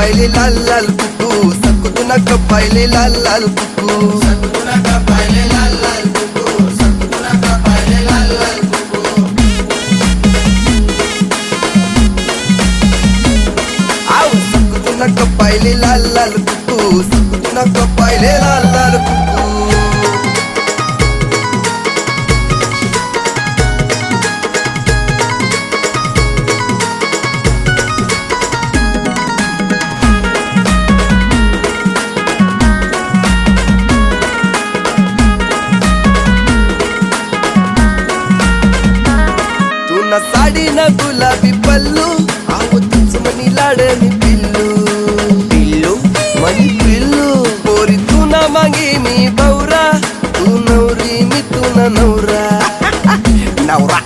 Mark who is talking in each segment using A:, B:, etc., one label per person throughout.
A: पाहिले लाल लाल कुकू सकू नक पाहिले लाल लाल कुकू सकू नक पाहिले लाल लाल कुकू सकू नक पाहिले लाल लाल कुकू आव सकू नक पाहिले लाल लाल कुकू सकू नक पाहिले लाल लाल कुकू ना साडी ना गुलाबी पल्लू आहो तुझ मनी लाडणी पिल्लू पिल्लू मनी पिल्लू पोरी तू ना मागे मी बौरा तू नवरी मी तू ना नवरा नवरा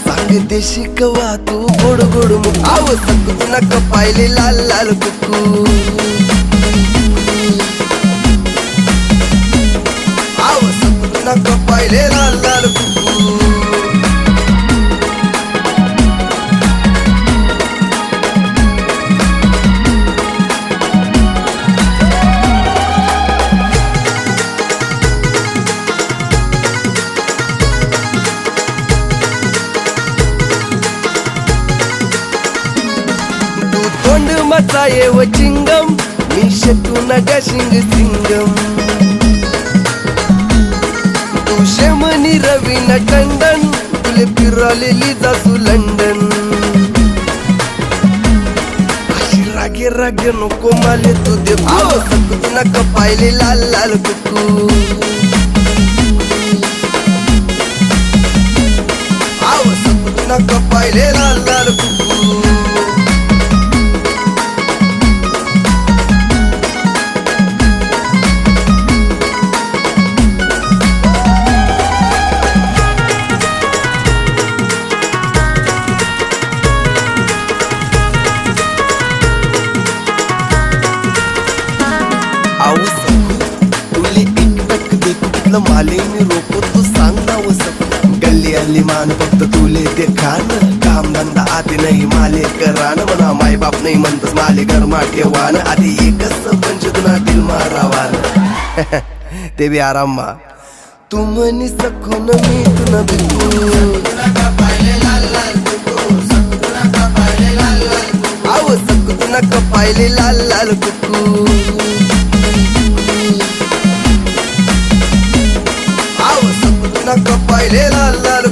A: सांग दे शिकवा तू गोड गोड मुख आहो सकू नक पाहिले लाल लाल कुकू आहो सकू नक पाहिले लाल लाल कुकू तोंड मचाये व चिंगम मी शेतू नगा शिंग सिंगम तू शेमनी रवी न टंडन तुले फिरवलेली जासू लंडन अशी रागे रागे नको माले तू दे भाव सकू नक पाहिले लाल लाल कुकू आव सकू नक पाहिले लाल लाल कुकू तुले एक टक देखू तिथलं माले मी रोको तू सांग ना व सकू गल्ली अल्ली मान फक्त तुले ते खान काम धंदा आधी नाही माले करान म्हणा माय बाप नाही म्हणतस माले घर मा ठेवान आधी एकच पंच तुला दिल मारावान ते बी आराम मा तू म्हणी सकून मी तुला बिकू आव सकू नक पाहिले लाल लाल कुकू नक पाहिले लाल लाल